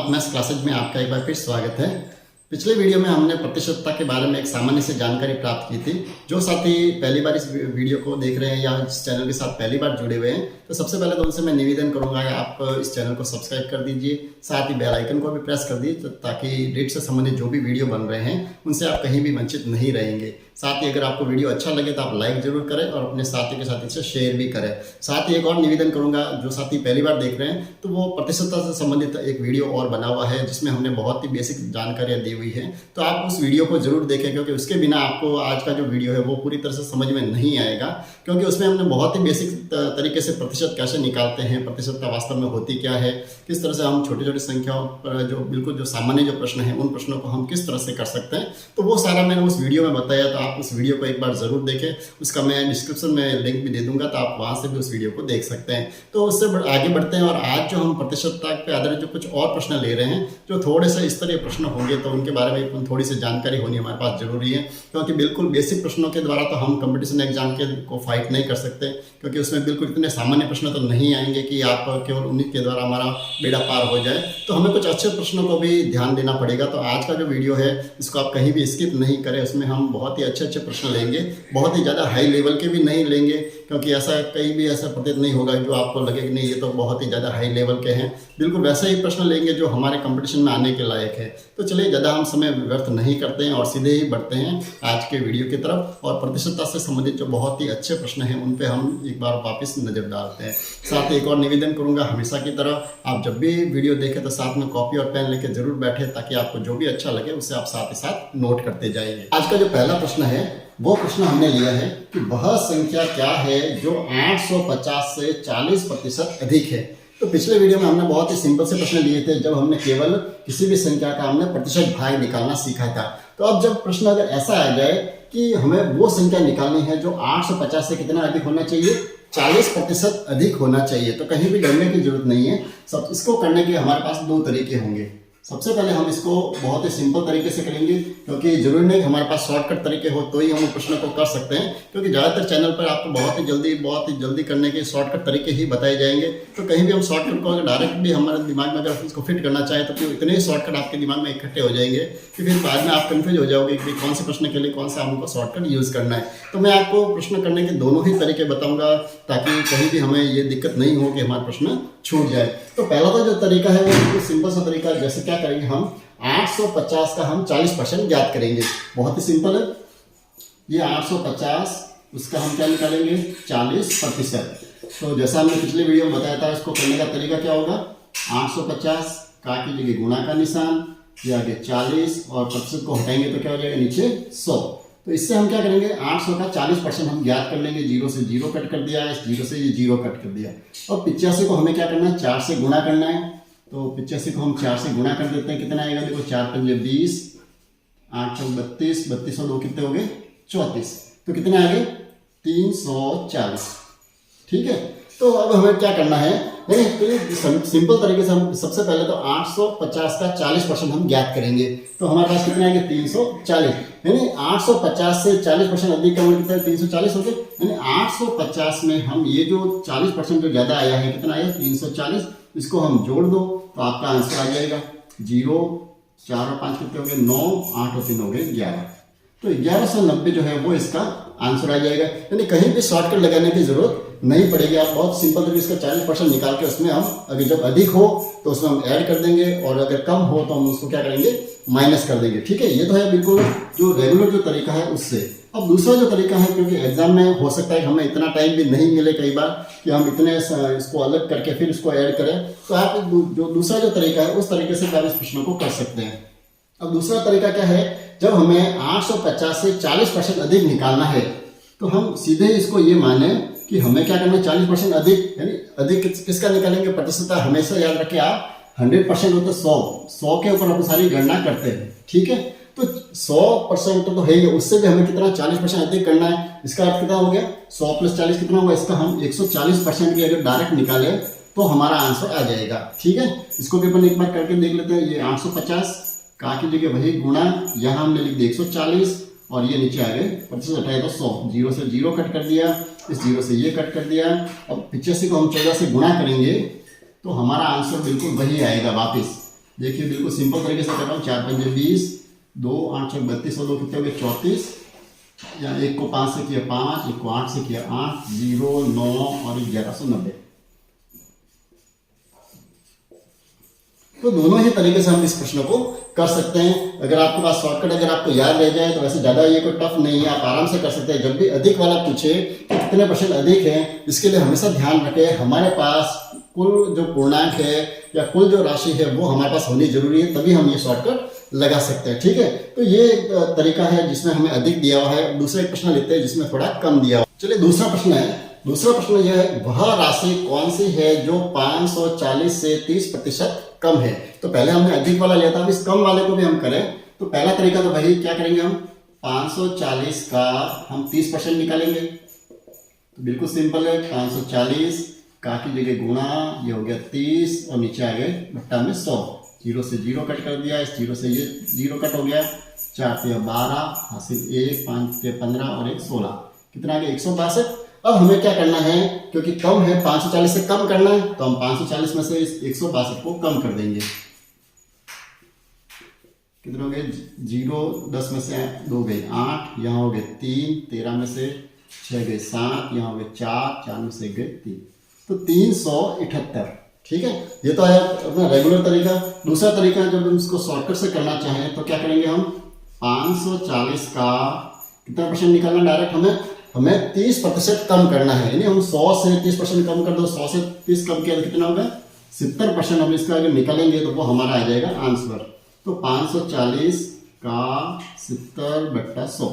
Top maths classes में आपका एक बार फिर स्वागत है। पिछले वीडियो में हमने प्रतिशतता के बारे में एक सामान्य से जानकारी प्राप्त की थी। जो साथी पहली बार इस वीडियो को देख रहे हैं या इस चैनल के साथ पहली बार जुड़े हुए हैं, तो सबसे पहले तो उनसे मैं निवेदन करूंगा आप इस चैनल को सब्सक्राइब कर दीजिए, साथ ही बेल आइकन को भी प्रेस कर दीजिए ताकि रेट से संबंधित जो भी वीडियो बन रहे हैं उनसे आप कहीं भी वंचित नहीं रहेंगे। साथ ही अगर आपको वीडियो अच्छा लगे तो आप लाइक जरूर करें और अपने साथी के साथ इसे शेयर भी करें। साथ ही एक और निवेदन करूंगा, जो साथी पहली बार देख रहे हैं तो वो प्रतिशतता से संबंधित एक वीडियो और बना हुआ है जिसमें हमने बहुत ही बेसिक जानकारियां दी हुई है, तो आप उस वीडियो को जरूर देखें क्योंकि उसके बिना आपको आज का जो वीडियो है वो पूरी तरह से समझ में नहीं आएगा। क्योंकि उसमें हमने बहुत ही बेसिक तरीके से प्रतिशत कैसे निकालते हैं, प्रतिशतता वास्तव में होती क्या है, किस तरह से हम छोटी छोटी संख्याओं पर जो बिल्कुल जो सामान्य जो प्रश्न है उन प्रश्नों को हम किस तरह से कर सकते हैं, तो वो सारा मैंने उस वीडियो में बताया। तो आप उस वीडियो को एक बार जरूर देखें, उसका मैं डिस्क्रिप्शन में लिंक भी दे दूंगा, तो आप वहां से भी उस वीडियो को देख सकते हैं। तो उससे आगे बढ़ते हैं और आज जो हम प्रतिशतता पे आधारित जो कुछ और प्रश्न ले रहे हैं जो थोड़े से स्तरीय प्रश्न होंगे, तो उनके बारे में थोड़ी सी जानकारी होनी हमारे पास जरूरी है। क्योंकि बिल्कुल बेसिक प्रश्नों के द्वारा तो हम कंपटीशन एग्जाम के को फाइट नहीं कर सकते, क्योंकि उसमें बिल्कुल इतने सामान्य प्रश्न तो नहीं आएंगे कि आप केवल उन्हीं के द्वारा हमारा बेड़ा पार हो जाए। तो हमें कुछ अच्छे प्रश्नों को भी ध्यान देना पड़ेगा। तो आज का जो वीडियो है इसको आप कहीं भी स्किप नहीं करें, उसमें हम बहुत ही अच्छे प्रश्न लेंगे, बहुत ही ज़्यादा हाई लेवल के भी नहीं लेंगे, क्योंकि ऐसा कहीं भी ऐसा प्रतीत नहीं होगा जो आपको लगे कि नहीं ये तो बहुत ही ज़्यादा हाई लेवल के हैं। बिल्कुल वैसे ही प्रश्न लेंगे जो हमारे कंपटीशन में आने के लायक है। तो चलिए ज़्यादा हम समय व्यर्थ नहीं करते हैं और सीधे ही बढ़ते हैं आज के वीडियो की तरफ और प्रतिशतता से संबंधित जो बहुत ही अच्छे प्रश्न हैं उन पे हम एक बार वापस नज़र डालते हैं। साथ ही एक और निवेदन करूंगा, हमेशा की तरह आप जब भी वीडियो देखें तो साथ में कॉपी और पेन लेके जरूर बैठे, ताकि आपको जो भी अच्छा लगे उसे आप साथ ही साथ नोट करते जाइए। आज का जो पहला प्रश्न है वो प्रश्न हमने लिया है कि वह संख्या क्या है जो 850 से 40% अधिक है। तो पिछले वीडियो में हमने बहुत ही सिंपल से प्रश्न लिए थे जब हमने केवल किसी भी संख्या का हमने प्रतिशत भाग निकालना सीखा था। तो अब जब प्रश्न अगर ऐसा आ जाए कि हमें वो संख्या निकालनी है जो 850 से कितना अधिक होना चाहिए, 40% अधिक होना चाहिए, तो कहीं भी डरने की जरूरत नहीं है। सब इसको करने के हमारे पास दो तरीके होंगे। सबसे पहले हम इसको बहुत ही सिंपल तरीके से करेंगे, क्योंकि जरूरी नहीं हमारे पास शॉर्टकट तरीके हो तो ही हम प्रश्न को कर सकते हैं, क्योंकि ज़्यादातर चैनल पर आपको बहुत ही जल्दी करने के शॉर्टकट तरीके ही बताए जाएंगे। तो कहीं भी हम शॉर्टकट को अगर डायरेक्टली हमारे दिमाग में अगर इसको फिट करना चाहें तो फिर इतने शॉर्टकट आपके दिमाग में इकट्ठे हो जाएंगे कि फिर बाद में आप कन्फ्यूज हो जाओगे कि कौन से प्रश्न के लिए कौन सा हमको शॉर्टकट यूज़ करना है। तो मैं आपको प्रश्न करने के दोनों ही तरीके बताऊँगा ताकि कहीं भी हमें ये दिक्कत नहीं हो कि हमारा प्रश्न छूट जाए। तो पहला तो जो तरीका है वो बिल्कुल सिंपल सा तरीका है। जैसे क्या करेंगे, हम 850 का हम 40% ज्ञात करेंगे। बहुत ही सिंपल है। ये 850 उसका हम क्या निकालेंगे, 40%। तो जैसा हमने पिछले वीडियो में बताया था, इसको करने का तरीका क्या होगा, 850 का की जगह गुणा का निशान, ये आगे 40 और प्रतिशत को हटाएंगे तो क्या हो जाएगा, नीचे 100। तो इससे हम क्या करेंगे, 800 का 40% हम ज्ञात कर लेंगे। 0 से 0 कट कर दिया, इस 0 से ये 0 कट कर दिया। और 85 को हमें क्या करना है, 4 से गुणा करना है। तो 85 को हम 4 से गुणा कर देते हैं। कितना आएगा, देखो 4 पंजे 20, 8 चौक 32, 32 और 2 कितने हो गए, 34। तो कितने आ गए, 340। ठीक है। तो अब हमें क्या करना है, सिंपल तरीके से हम सबसे पहले तो 850 का 40% हम ज्ञात करेंगे। तो हमारे पास कितना आएगा, 340। यानी 850 से 40% अधिक का कितना है, 340 हो गए। यानी 850 में हम ये जो 40% जो ज्यादा आया है, कितना आया, 340, इसको हम जोड़ दो तो आपका आंसर आ जाएगा 0, 4 और 5 कितने हो गए, 9, 8 और 3 हो गए 11। तो 1190 जो है वो इसका आंसर आ जाएगा। यानी कहीं भी शॉर्टकट लगाने की जरूरत नहीं पड़ेगी। आप बहुत सिंपल तरीके इसका 40% निकाल के उसमें हम अगर जब अधिक हो तो उसमें हम ऐड कर देंगे और अगर कम हो तो हम उसको क्या करेंगे, माइनस कर देंगे। ठीक है। ये तो है बिल्कुल जो रेगुलर जो तरीका है उससे। अब दूसरा जो तरीका है, क्योंकि एग्जाम में हो सकता है हमें इतना टाइम भी नहीं मिले कई बार कि हम इतने इसको अलग करके फिर इसको ऐड करें, तो आप जो दूसरा जो तरीका है उस तरीके से आप इस प्रश्न को कर सकते हैं। अब दूसरा तरीका क्या है, जब हमें 850 से 40% अधिक निकालना है तो हम सीधे इसको ये माने कि हमें क्या करना है, 40% अधिक, यानी अधिक किसका निकालेंगे, प्रतिशतता। हमेशा याद रखें आप 100% हो तो 100 के ऊपर हम सारी गणना करते हैं। ठीक है। तो 100% तो है ही, उससे भी हमें कितना 40% अधिक करना है। इसका अर्थ कितना हो गया, 100 + 40 कितना होगा, इसका हम 140% भी अगर डायरेक्ट निकाले तो हमारा आंसर आ जाएगा। ठीक है। इसको भी अपन एक बार करके देख लेते हैं। ये 850 का की जगह वही गुणा, यहाँ हमने लिख दिया 140 और ये नीचे आ गए प्रतिशत हटाए तो 100। 0 से 0 कट कर दिया, इस 0 से ये कट कर दिया। अब 85 को हम 14 से गुणा करेंगे तो हमारा आंसर बिल्कुल वही आएगा वापस। देखिए बिल्कुल सिंपल तरीके से कर रहा हूँ। 4 पंजे 20, 2 8 6 32 और 2 कितने हो गए 34, या 1 को 5 से किया 5, 1 को 8 से किया 8, 0 9 और 1190। तो दोनों ही तरीके से हम इस प्रश्न को कर सकते हैं। अगर आपके पास शॉर्टकट अगर आपको याद रह जाए तो वैसे ज़्यादा ये कोई टफ नहीं है, आप आराम से कर सकते हैं। जब भी अधिक वाला पूछे कि कितने परसेंट अधिक है, इसके लिए हमेशा ध्यान रखें हमारे पास कुल जो पूर्णांक है या कुल जो राशि है वो हमारे पास होनी जरूरी है, तभी हम ये शॉर्टकट लगा सकते हैं। ठीक है, तो ये एक तरीका है जिसमें हमें अधिक दिया हुआ है। दूसरा एक प्रश्न लेते हैं जिसमें थोड़ा कम दिया हुआ है। चलिए दूसरा प्रश्न है। दूसरा प्रश्न यह है, वह राशि कौन सी है जो 540 से 30% कम है। तो पहले हमने अधिक वाला लिया था, अब इस कम वाले को भी हम करें तो पहला तरीका तो भाई क्या करेंगे, हम 540 का हम 30% निकालेंगे। तो बिल्कुल सिंपल है, 540 का की जगह गुणा, ये हो गया 30 और नीचे आ गए बट्टा में 100। 0 से 0 कट कर दिया, इस 0 से ये 0 कट हो गया। 4 से 12 हासिल 1, 5 से 15 और 1 16, कितना आ गया 162। अब हमें क्या करना है, क्योंकि कम है 540 से कम करना है, तो हम 540 में से इस 162 को कम कर देंगे। कितने हो गए 0, 10 में से 2 गए 8, यहाँ हो गए 3, 13 में से 6 गए 7, यहाँ हो गए 4, 4 में से गए 3, तो 378। ठीक है, ये तो है अपना रेगुलर तरीका। दूसरा तरीका जब हम इसको शॉर्टकट से करना चाहें तो क्या करेंगे, हम 540 का कितना परसेंट निकालना, डायरेक्ट हमें 30% कम करना है। यानी हम 100 से 30% कम कर दो, 100 से 30 कम किया तो कितना होगा 70%। हम इसका अगर निकालेंगे तो वो हमारा आ जाएगा आंसर। तो 540 का 70/100,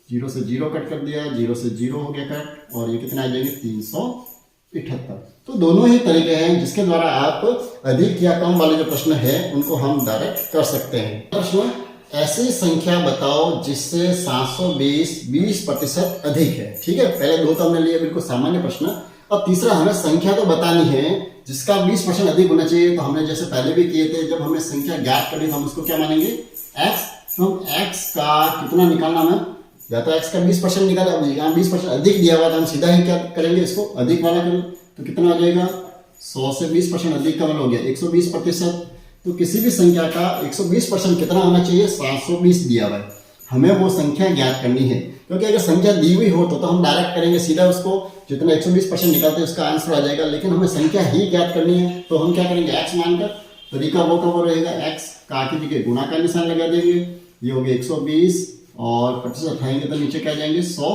0 से 0 कट कर दिया, 0 से 0 हो गया कट, और ये कितना आ जाएंगे 378। तो दोनों ही तरीके हैं जिसके द्वारा आप अधिक या कम वाले जो प्रश्न है उनको हम डायरेक्ट कर सकते हैं। प्रश्न, ऐसी संख्या बताओ जिससे 720 20% अधिक है। ठीक है, पहले दो तो हमने लिए बिल्कुल सामान्य प्रश्न। अब तीसरा हमें संख्या तो बतानी है जिसका 20% अधिक होना चाहिए। तो हमने जैसे पहले भी किए थे, जब हमें संख्या ज्ञात करनी तो हम उसको क्या मानेंगे x। तो हम x का कितना निकालना, हमें या तो x का 20% निकाला, अब यहाँ 20% अधिक दिया हुआ था, हम सीधा ही क्या करेंगे इसको अधिक वाला करें। तो कितना हो जाएगा 100 से 20% अधिक का मतलब हो गया 120%। तो किसी भी संख्या का 120% कितना होना चाहिए 720 दिया हुआ है, हमें वो संख्या ज्ञात करनी है। क्योंकि अगर संख्या दी हुई हो तो हम डायरेक्ट करेंगे सीधा, उसको जितना 120% निकालते हैं उसका आंसर आ जाएगा। लेकिन हमें संख्या ही ज्ञात करनी है तो हम क्या करेंगे x मानकर, तरीका वो का वो रहेगा, x का की जगह गुणा का निशान लगा देंगे, ये हो गया 120 और 25 उठाएंगे तो नीचे क्या जाएंगे 100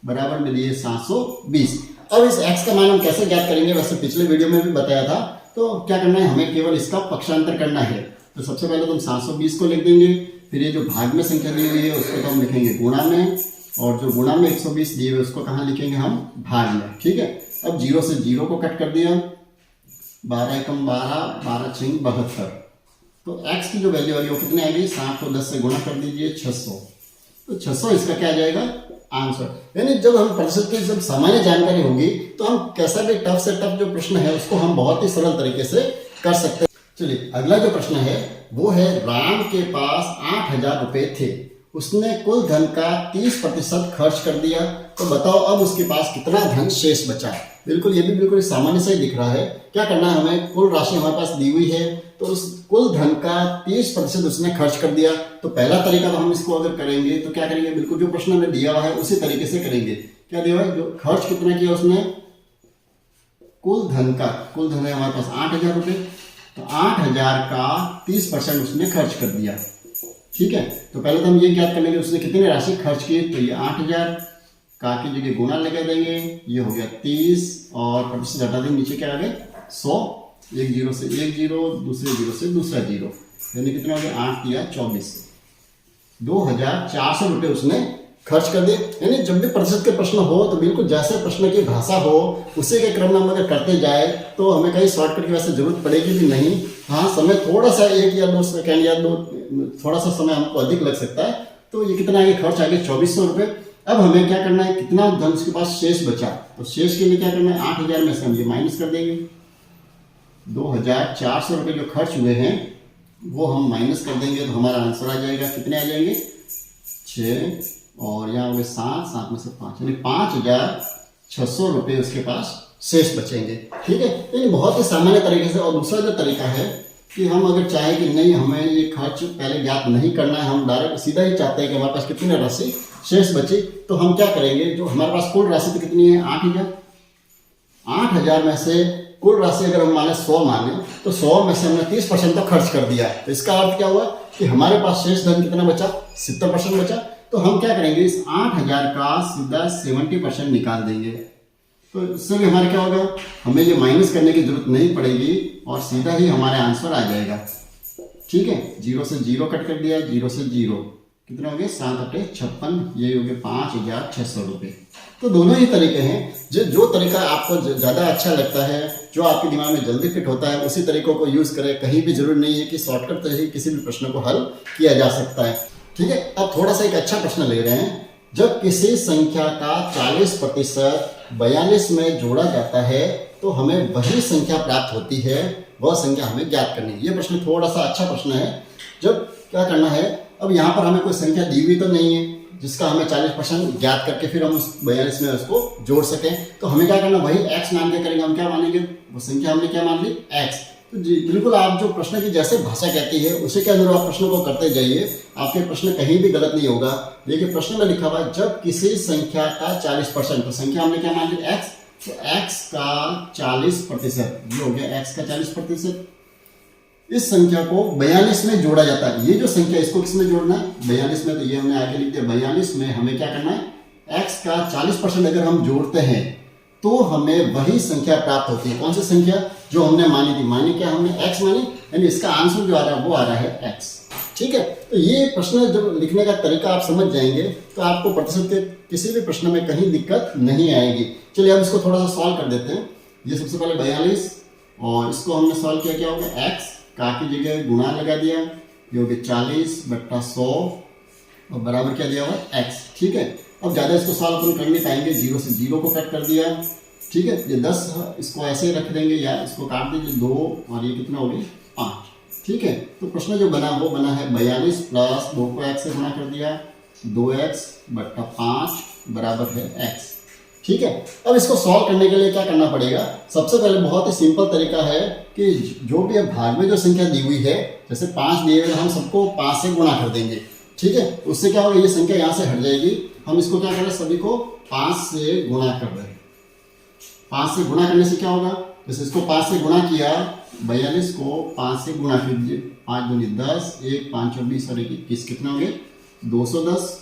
बराबर में दिए 720। अब इस x का मान हम कैसे ज्ञात करेंगे, वैसे पिछले वीडियो में भी बताया था। तो क्या करना है, हमें केवल इसका पक्षांतर करना है। तो सबसे पहले तो हम 720 को लिख देंगे, फिर ये जो भाग में संख्या दी हुई है उसको तो हम लिखेंगे गुणा में, और जो गुणा में 120 दिए हुए उसको कहाँ लिखेंगे हम भाग में। ठीक है, अब 0 से 0 को कट कर दिया, 12 एकम 12, 12 छंग 72। तो x की जो वैल्यू आ गई वो कितनी आ गई, 7 को 10 से गुणा कर दीजिए 600। तो 600 इसका क्या आ जाएगा आंसर। यानी जब हम प्रतिशत की जब सामान्य जानकारी होगी तो हम कैसा भी टफ से टफ जो प्रश्न है उसको हम बहुत ही सरल तरीके से कर सकते हैं। चलिए अगला जो प्रश्न है वो है, राम के पास 8000 रुपए थे, उसने कुल धन का 30% खर्च कर दिया, तो बताओ अब उसके पास कितना धन शेष बचा। बिल्कुल ये भी बिल्कुल सामान्य से ही दिख रहा है। क्या करना है, हमें कुल राशि हमारे पास दी हुई है, तो उस कुल धन का 30% उसने खर्च कर दिया। तो पहला तरीका तो हम इसको अगर करेंगे तो क्या करेंगे, बिल्कुल जो प्रश्न में दिया हुआ है उसी तरीके से करेंगे। क्या दिया हुआ है, जो खर्च कितना किया उसने, कुल धन का, कुल धन है हमारे पास 8000 रुपए, तो 8000 का 30% उसने खर्च कर दिया। ठीक है, तो पहले तो हम ये ज्ञात कर लेंगे उसने कितनी राशि खर्च की। तो ये 8000 का की जगह गुणा लगा देंगे, ये हो गया 30 और प्रतिशत हटा देंगे, नीचे क्या आ गए 100, एक 0 से एक 0, दूसरे 0 से दूसरा 0, यानी कितना हो गया 8 या 24, 2400 रुपये उसने खर्च कर दिए। यानी जब भी प्रतिशत के प्रश्न हो तो बिल्कुल जैसे प्रश्न की भाषा हो उसी के क्रम में हम अगर करते जाए तो हमें कहीं शॉर्टकट की वैसे जरूरत पड़ेगी भी नहीं। हाँ, समय थोड़ा सा 1 या 2 सेकेंड या थोड़ा सा समय हमको अधिक लग सकता है। तो ये कितना आगे खर्च आगे 2400 रुपये। अब हमें क्या करना है, कितना धन उसके पास शेष बचा, तो शेष के लिए क्या करना है, 8000 में से हम ये माइनस कर देंगे, 2400 रुपये जो खर्च हुए हैं वो हम माइनस कर देंगे, तो हमारा आंसर आ जाएगा, कितने आ जाएंगे 6 और यहाँ हो गए 7, 7 में से 5, यानी 5600 रुपये उसके पास शेष बचेंगे। ठीक है, यानी बहुत ही सामान्य तरीके से। और दूसरा जो तरीका है कि हम अगर चाहें कि नहीं हमें ये खर्च पहले ज्ञात नहीं करना है, हम डायरेक्ट सीधा ही चाहते हैं कि हमारे पास कितनी राशि शेष बची, तो हम क्या करेंगे, जो हमारे पास कुल राशि तो कितनी है 8,000, 8,000 में से कुल राशि अगर हम माने 100 माने तो 100 में से हमने 30% तो खर्च कर दिया। तो इसका अर्थ क्या हुआ कि हमारे पास शेष धन कितना बचा, 70% बचा। तो हम क्या करेंगे, इस 8,000 का सीधा 70% निकाल देंगे। तो इससे भी हमारे क्या होगा, हमें ये माइनस करने की जरूरत नहीं पड़ेगी और सीधा ही हमारा आंसर आ जाएगा। ठीक है, 0 से 0 कट कर दिया, 0 से 0 कितना हो गया, 7 × 8 = 56, ये हो गया 5,600 रुपये। तो दोनों ही तरीके हैं, जो तरीका आपको ज़्यादा अच्छा लगता है, जो आपके दिमाग में जल्दी फिट होता है, उसी तरीकों को यूज़ करें। कहीं भी जरूरी नहीं है कि शॉर्टकट से ही किसी भी प्रश्न को हल किया जा सकता है। ठीक है, अब थोड़ा सा एक अच्छा प्रश्न ले रहे हैं। जब किसी संख्या का 40% 42 में जोड़ा जाता है तो हमें वही संख्या प्राप्त होती है, वह संख्या हमें ज्ञात करनी है। ये प्रश्न थोड़ा सा अच्छा प्रश्न है। जब क्या करना है, अब यहाँ पर हमें कोई संख्या दी हुई तो नहीं है जिसका हमें 40% ज्ञात करके फिर हम उस 42 में उसको जोड़ सकें। तो हमें क्या करना, वही x मान के करेंगे। हम क्या मानेंगे, वो संख्या हमने क्या मान ली, x। तो जी बिल्कुल आप जो प्रश्न की जैसे भाषा कहती है उसी के अनुरूप आप प्रश्न को करते जाइए, आपके प्रश्न कहीं भी गलत नहीं होगा। देखिए प्रश्न में लिखा हुआ है, जब किसी संख्या का 40%, तो संख्या हमने क्या मान ली x, तो x का 40%, ये हो गया x का 40%, इस संख्या को 42 में जोड़ा जाता है। ये जो संख्या, इसको किस में जोड़ना है, 42 में। तो ये हमने आगे लिख दिया, 42 में हमें क्या करना है, x का 40% अगर हम जोड़ते हैं तो हमें वही संख्या प्राप्त होती है। कौन सी संख्या, जो हमने मानी थी, मानी क्या हमने, x मानी, यानी इसका आंसर जो आ रहा है वो आ रहा है x। ठीक है, तो ये प्रश्न जब लिखने का तरीका आप समझ जाएंगे तो आपको प्रतिशत के किसी भी प्रश्न में कहीं दिक्कत नहीं आएगी। चलिए अब इसको थोड़ा सा सॉल्व कर देते हैं। ये सबसे पहले 42 और इसको हमने सॉल्व किया, क्या होगा, x का की जगह गुणा लगा दिया, ये हो गया 40/100 और बराबर क्या दिया हुआ है, x। ठीक है, अब ज़्यादा इसको सॉल्व अपन कर नहीं पाएंगे, 0 से 0 को कट कर दिया। ठीक है, ये 10 इसको ऐसे ही रख देंगे या इसको काट दीजिए 2 और ये कितना हो गया 5। ठीक है, तो प्रश्न जो बना वो बना है 42 + 2 को x से गुणा कर दिया, 2x/5 बराबर है x। ठीक है, अब इसको सॉल्व करने के लिए क्या करना पड़ेगा, सबसे पहले बहुत ही सिंपल तरीका है कि जो भी भाग में जो संख्या दी हुई है, जैसे 5 दिए हुए, हम सबको 5 से गुणा कर देंगे। ठीक है, उससे क्या होगा, ये संख्या यहाँ से हट जाएगी। हम इसको क्या कर रहे हैं, सभी को 5 से गुणा कर रहे हैं। 5 से गुणा करने से क्या होगा, जैसे इसको 5 से गुणा किया, 42 को 5 से गुणा कीजिए, 5 दूनी 10, 1 5 24 और 1 21, कितना हो गया 210।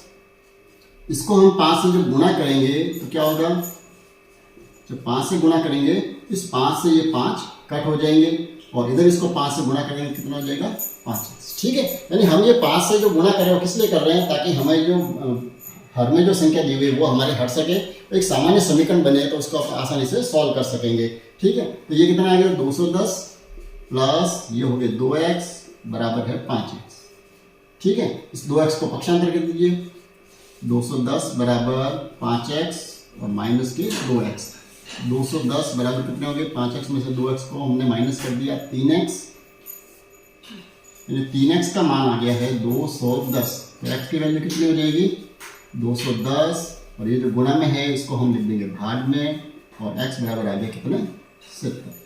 इसको हम 5 से जब गुणा करेंगे तो क्या होगा, जब 5 से गुणा करेंगे, इस 5 से ये 5 कट हो जाएंगे और इधर इसको 5 से गुणा करेंगे, कितना हो जाएगा 5। ठीक है, यानी हम ये 5 से जो गुणा कर रहे हैं किस लिए कर रहे हैं, ताकि हमें जो हर में जो संख्या दी हुई है वो हमारे हट सके, तो एक सामान्य समीकरण बने तो उसको आप आसानी से सॉल्व कर सकेंगे। ठीक है, तो ये कितना आ गया 210 प्लस ये हो गया 2x बराबर है 5x। ठीक है, इस 2x को पक्षांतर कर दीजिए, 210 बराबर 5x और माइनस के 2x। 210 बराबर कितने हो गए, 5x में से 2x को हमने माइनस कर दिया 3x, यानी 3x का मान आ गया है 210। तो x की वैल्यू कितनी हो जाएगी 210 और ये जो गुणा में है इसको हम लिख देंगे भाग में और x बराबर आ गया कितने 70।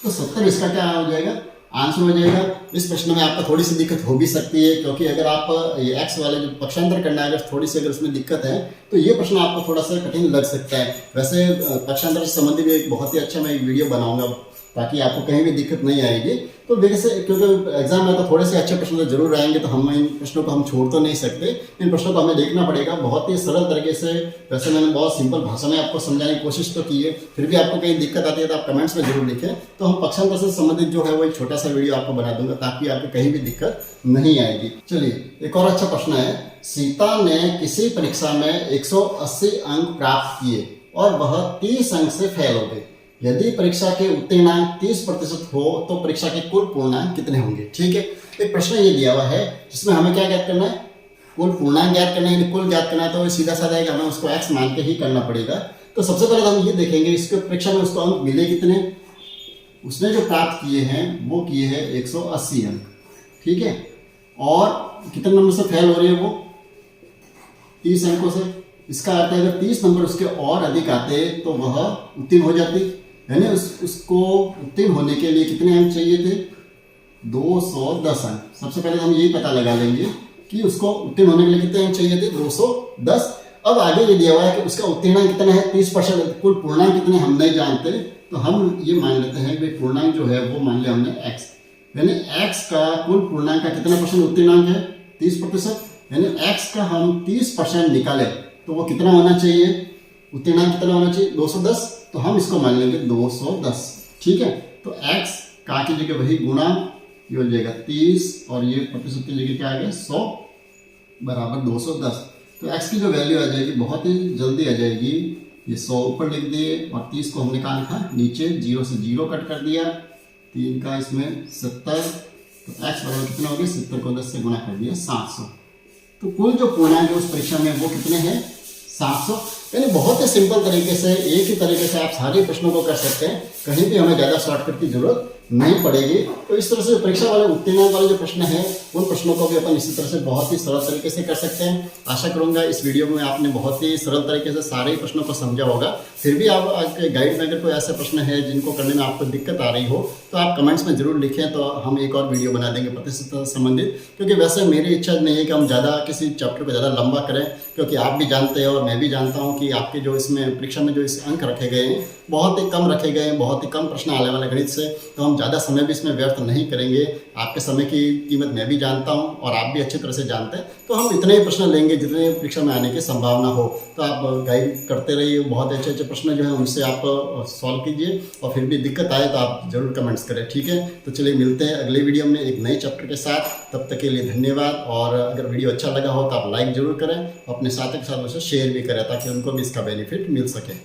तो 70 इसका क्या हो जाएगा, आंसर हो जाएगा। इस प्रश्न में आपको थोड़ी सी दिक्कत हो भी सकती है, क्योंकि अगर आप ये x वाले जो पक्षांतर करना है, अगर थोड़ी सी अगर उसमें दिक्कत है तो ये प्रश्न आपको थोड़ा सा कठिन लग सकता है। वैसे पक्षांतर से संबंधित भी एक बहुत ही अच्छा मैं एक वीडियो बनाऊंगा ताकि आपको कहीं भी दिक्कत नहीं आएगी। तो वैसे क्योंकि एग्जाम में तो थोड़े से अच्छे प्रश्न तो जरूर आएंगे, तो हम इन प्रश्नों को हम छोड़ तो नहीं सकते, इन प्रश्नों को हमें देखना पड़ेगा बहुत ही सरल तरीके से। वैसे मैंने बहुत सिंपल भाषा में आपको समझाने की कोशिश तो की है, फिर भी आपको कहीं दिक्कत आती है तो आप कमेंट्स में जरूर लिखें, तो हम पक्षांतर से संबंधित जो है वो एक छोटा सा वीडियो आपको बना दूंगा ताकि आपको कहीं भी दिक्कत नहीं आएगी। चलिए एक और अच्छा प्रश्न है, सीता ने किसी परीक्षा में 180 अंक प्राप्त किए और वह 30 अंक से फेल हो गई। यदि परीक्षा के उत्तीर्णांक 30% हो तो परीक्षा के कुल पूर्णांक कितने होंगे। ठीक है, एक प्रश्न ये दिया हुआ है जिसमें हमें क्या ज्ञात करना है, कुल पूर्णांक ज्ञात करना है, कुल ज्ञात करना है। तो सीधा साधा है कि हमें उसको x मान के ही करना पड़ेगा। तो सबसे पहले हम ये देखेंगे इसके परीक्षा में उसको अंक मिले कितने, उसने जो प्राप्त किए हैं वो किए हैं 180 अंक। ठीक है, और कितने नंबर से फेल हो रही है वो 30 अंकों से। इसका अर्थ है अगर 30 नंबर उसके और अधिक आते तो वह उत्तीर्ण हो जाती, यानी उसको उत्तीर्ण होने के लिए कितने अंक चाहिए थे 210 अंक। सबसे पहले हम यही पता लगा लेंगे कि उसको उत्तीर्ण होने के लिए कितने अंक चाहिए थे, 210। अब आगे ये दिया हुआ है कि उसका उत्तीर्णांक कितना है, 30%। कुल पूर्णांक कितने हम नहीं जानते, तो हम ये मान लेते हैं कि पूर्णांक जो है वो मान लिया हमने x, यानी x का कुल पूर्णांक का कितना परसेंट उत्तीर्णांक है, 30%। यानी x का हम 30% निकाले तो वो कितना होना चाहिए, उत्तीर्णांक कितना होना चाहिए, 210। तो हम इसको मान लेंगे 210, ठीक है। तो x का की जगह वही गुणा, ये हो जाएगा 30 और ये प्रतिशत की जगह क्या आ गया 100 बराबर 210। तो x की जो वैल्यू आ जाएगी बहुत ही जल्दी आ जाएगी, ये 100 ऊपर लिख दिए और 30 को हमने कहाँ लिखा नीचे, 0 से 0 कट कर दिया, 3 का इसमें 70। तो x बराबर कितना हो गया, 70 को 10 से गुणा कर दिया 700। तो कुल जो पूर्णांक है उस परीक्षा में वो कितने हैं, 700। यानी बहुत ही सिंपल तरीके से, एक ही तरीके से आप सारे प्रश्नों को कर सकते हैं, कहीं भी हमें ज़्यादा शॉर्टकट की जरूरत नहीं पड़ेगी। तो इस तरह से परीक्षा वाले उत्तीर्ण वाले जो प्रश्न हैं उन प्रश्नों को भी अपन इसी तरह से बहुत ही सरल तरीके से कर सकते हैं। आशा करूंगा इस वीडियो में आपने बहुत ही सरल तरीके से सारे प्रश्नों को समझा होगा। फिर भी आप आपके गाइड में अगर कोई ऐसे प्रश्न है जिनको करने में आपको दिक्कत आ रही हो तो आप कमेंट्स में जरूर लिखें, तो हम एक और वीडियो बना देंगे प्रतिशत से संबंधित। क्योंकि वैसे मेरी इच्छा नहीं है कि हम ज़्यादा किसी चैप्टर को ज़्यादा लंबा करें, क्योंकि आप भी जानते हैं और मैं भी जानता हूँ कि आपके जो इसमें परीक्षा में जो इस अंक रखे गए हैं बहुत ही कम रखे गए हैं, बहुत ही कम प्रश्न आने वाले गणित से। तो हम ज़्यादा समय भी इसमें व्यर्थ नहीं करेंगे। आपके समय की कीमत मैं भी जानता हूँ और आप भी अच्छी तरह से जानते हैं। तो हम इतने ही प्रश्न लेंगे जितने परीक्षा में आने की संभावना हो। तो आप गाइड करते रहिए, बहुत अच्छे अच्छे प्रश्न जो हैं उनसे आप सॉल्व कीजिए, और फिर भी दिक्कत आए तो आप जरूर कमेंट्स करें, ठीक है। तो चलिए मिलते हैं अगले वीडियो में एक नए चैप्टर के साथ। तब तक के लिए धन्यवाद। और अगर वीडियो अच्छा लगा हो तो आप लाइक जरूर करें, अपने साथी के साथ उसे शेयर भी करें ताकि उनको भी इसका बेनिफिट मिल सके।